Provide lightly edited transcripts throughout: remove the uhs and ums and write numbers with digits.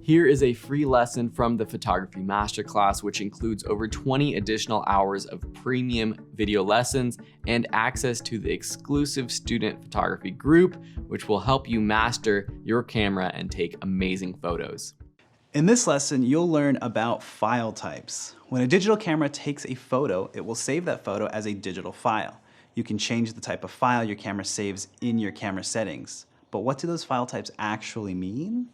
Here is a free lesson from the Photography Masterclass, which includes over 20 additional hours of premium video lessons and access to the exclusive student photography group, which will help you master your camera and take amazing photos. In this lesson, you'll learn about file types. When a digital camera takes a photo, it will save that photo as a digital file. You can change the type of file your camera saves in your camera settings. But what do those file types actually mean?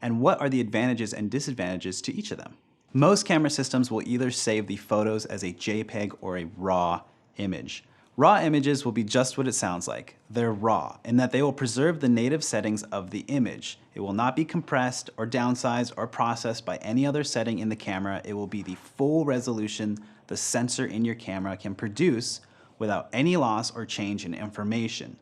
And what are the advantages and disadvantages to each of them? Most camera systems will either save the photos as a JPEG or a RAW image. RAW images will be just what it sounds like. They're raw in that they will preserve the native settings of the image. It will not be compressed or downsized or processed by any other setting in the camera. It will be the full resolution the sensor in your camera can produce without any loss or change in information.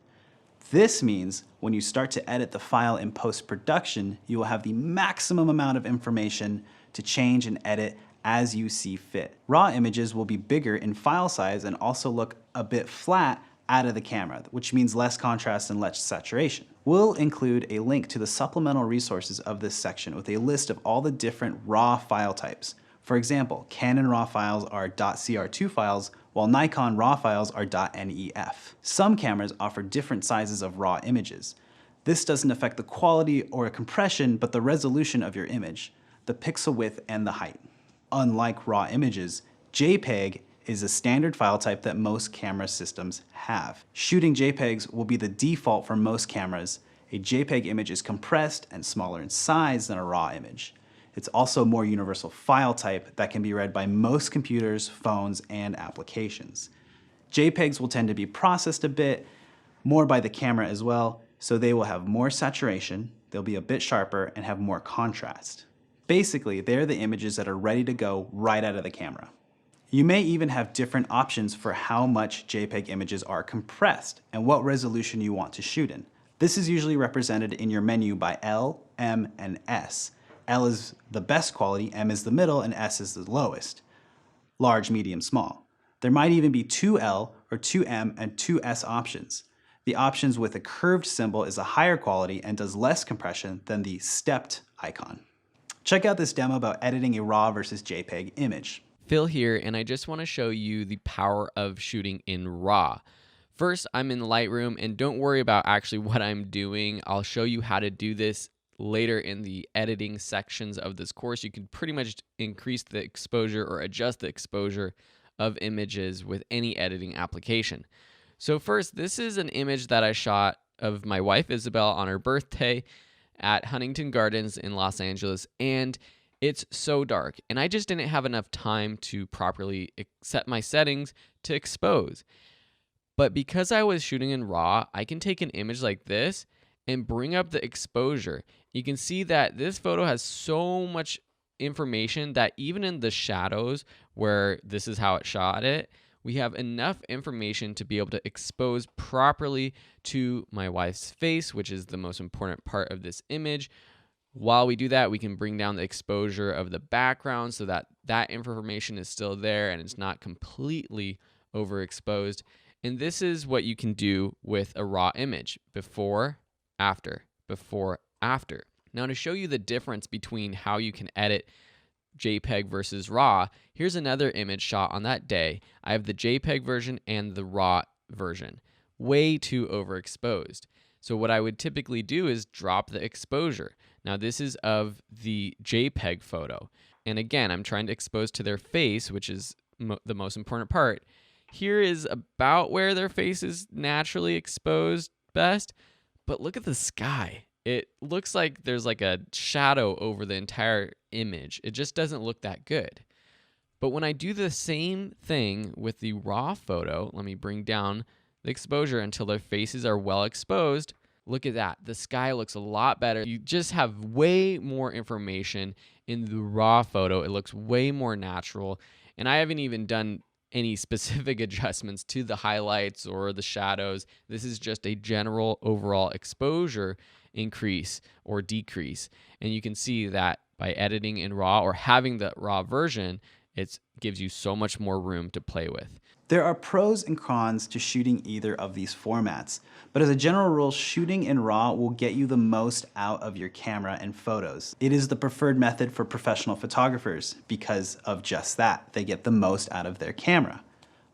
This means when you start to edit the file in post-production, you will have the maximum amount of information to change and edit as you see fit. RAW images will be bigger in file size and also look a bit flat out of the camera, which means less contrast and less saturation. We'll include a link to the supplemental resources of this section with a list of all the different RAW file types. For example, Canon RAW files are .cr2 files, while Nikon RAW files are .nef. Some cameras offer different sizes of RAW images. This doesn't affect the quality or compression, but the resolution of your image, the pixel width, and the height. Unlike RAW images, JPEG is a standard file type that most camera systems have. Shooting JPEGs will be the default for most cameras. A JPEG image is compressed and smaller in size than a RAW image. It's also a more universal file type that can be read by most computers, phones, and applications. JPEGs will tend to be processed a bit more by the camera as well, so they will have more saturation, they'll be a bit sharper, and have more contrast. Basically, they're the images that are ready to go right out of the camera. You may even have different options for how much JPEG images are compressed and what resolution you want to shoot in. This is usually represented in your menu by L, M, and S. L is the best quality, M is the middle, and S is the lowest. Large, medium, small. There might even be 2L or 2M and 2S options. The options with a curved symbol is a higher quality and does less compression than the stepped icon. Check out this demo about editing a RAW versus JPEG image. Phil here, and I just want to show you the power of shooting in RAW. First, I'm in Lightroom, and don't worry about actually what I'm doing. I'll show you how to do this later in the editing sections of this course. You can pretty much increase the exposure or adjust the exposure of images with any editing application. So first, this is an image that I shot of my wife Isabel on her birthday at Huntington Gardens in Los Angeles, and it's so dark, and I just didn't have enough time to properly set my settings to expose. But because I was shooting in RAW, I can take an image like this and bring up the exposure. You can see that this photo has so much information that even in the shadows where this is how it shot it, we have enough information to be able to expose properly to my wife's face, which is the most important part of this image. While we do that, we can bring down the exposure of the background so that that information is still there and it's not completely overexposed. And this is what you can do with a RAW image: before, after, before, after. Now, to show you the difference between how you can edit JPEG versus RAW, here's another image shot on that day. I have the JPEG version and the RAW version. Way too overexposed. So what I would typically do is drop the exposure. Now this is of the JPEG photo. And again, I'm trying to expose to their face, which is the most important part. Here is about where their face is naturally exposed best. But look at the sky. It looks like there's like a shadow over the entire image. It just doesn't look that good. But when I do the same thing with the RAW photo, let me bring down the exposure until their faces are well exposed. Look at that. The sky looks a lot better. You just have way more information in the RAW photo. It looks way more natural. And I haven't even done any specific adjustments to the highlights or the shadows. This is just a general overall exposure increase or decrease. And you can see that by editing in RAW or having the RAW version, It gives you so much more room to play with. There are pros and cons to shooting either of these formats, but as a general rule, shooting in RAW will get you the most out of your camera and photos. It is the preferred method for professional photographers because of just that. They get the most out of their camera.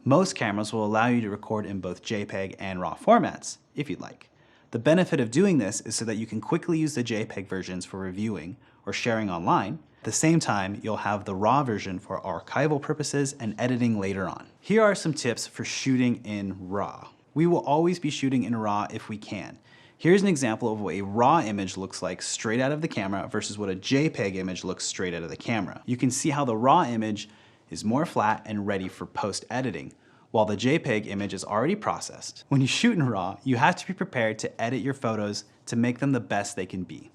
Most cameras will allow you to record in both JPEG and RAW formats, if you'd like. The benefit of doing this is so that you can quickly use the JPEG versions for reviewing or sharing online. At the same time, you'll have the RAW version for archival purposes and editing later on. Here are some tips for shooting in RAW. We will always be shooting in RAW if we can. Here's an example of what a RAW image looks like straight out of the camera versus what a JPEG image looks straight out of the camera. You can see how the RAW image is more flat and ready for post-editing, while the JPEG image is already processed. When you shoot in RAW, you have to be prepared to edit your photos to make them the best they can be.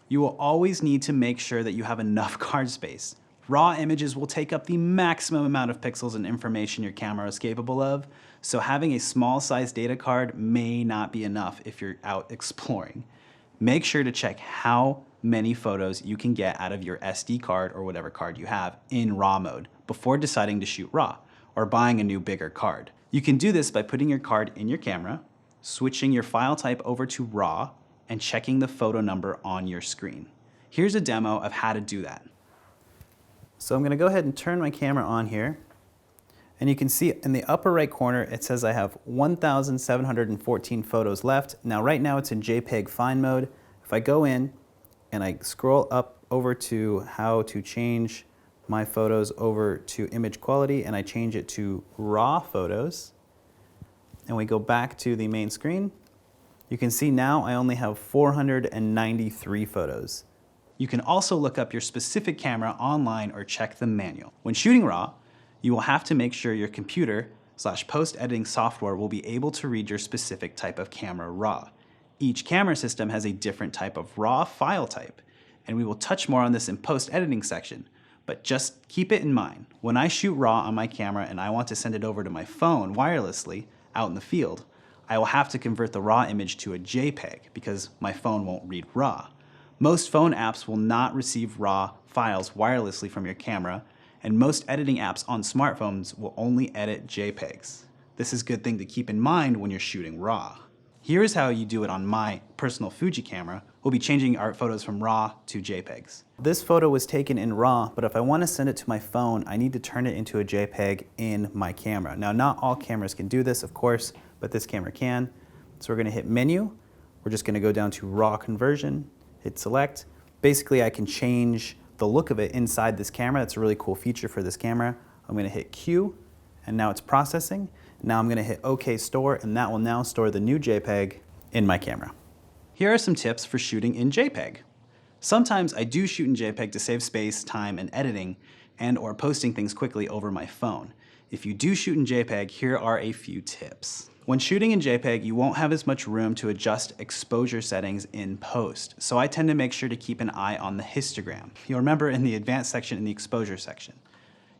You will always need to make sure that you have enough card space. RAW images will take up the maximum amount of pixels and information your camera is capable of, so having a small size data card may not be enough if you're out exploring. Make sure to check how many photos you can get out of your SD card or whatever card you have in RAW mode before deciding to shoot RAW or buying a new bigger card. You can do this by putting your card in your camera, switching your file type over to RAW, and checking the photo number on your screen. Here's a demo of how to do that. So I'm gonna go ahead and turn my camera on here, and you can see in the upper right corner, it says I have 1,714 photos left. Now right now it's in JPEG fine mode. If I go in and I scroll up over to how to change my photos over to image quality and I change it to RAW photos, and we go back to the main screen, you can see now I only have 493 photos. You can also look up your specific camera online or check the manual. When shooting RAW, you will have to make sure your computer/post-editing software will be able to read your specific type of camera RAW. Each camera system has a different type of RAW file type, and we will touch more on this in post-editing section, but just keep it in mind. When I shoot RAW on my camera and I want to send it over to my phone wirelessly out in the field, I will have to convert the RAW image to a JPEG because my phone won't read RAW. Most phone apps will not receive RAW files wirelessly from your camera, and most editing apps on smartphones will only edit JPEGs. This is a good thing to keep in mind when you're shooting RAW. Here's how you do it on my personal Fuji camera. We'll be changing our photos from RAW to JPEGs. This photo was taken in RAW, but if I want to send it to my phone, I need to turn it into a JPEG in my camera. Now, not all cameras can do this, of course, but this camera can. So we're going to hit Menu. We're just going to go down to RAW Conversion, hit Select. Basically, I can change the look of it inside this camera. That's a really cool feature for this camera. I'm going to hit Q, and now it's processing. Now I'm going to hit OK Store, and that will now store the new JPEG in my camera. Here are some tips for shooting in JPEG. Sometimes I do shoot in JPEG to save space, time, and editing, and or posting things quickly over my phone. If you do shoot in JPEG, here are a few tips. When shooting in JPEG, you won't have as much room to adjust exposure settings in post, so I tend to make sure to keep an eye on the histogram. You'll remember in the advanced section and the exposure section.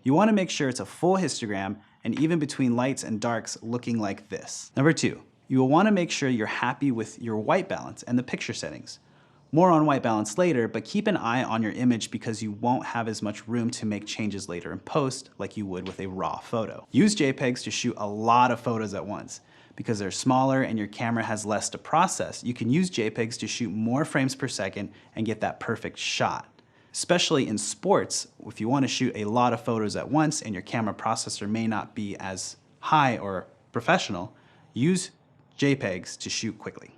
You want to make sure it's a full histogram and even between lights and darks looking like this. Number 2, you will want to make sure you're happy with your white balance and the picture settings. More on white balance later, but keep an eye on your image because you won't have as much room to make changes later in post like you would with a RAW photo. Use JPEGs to shoot a lot of photos at once. Because they're smaller and your camera has less to process, you can use JPEGs to shoot more frames per second and get that perfect shot. Especially in sports, if you want to shoot a lot of photos at once and your camera processor may not be as high or professional, use JPEGs to shoot quickly.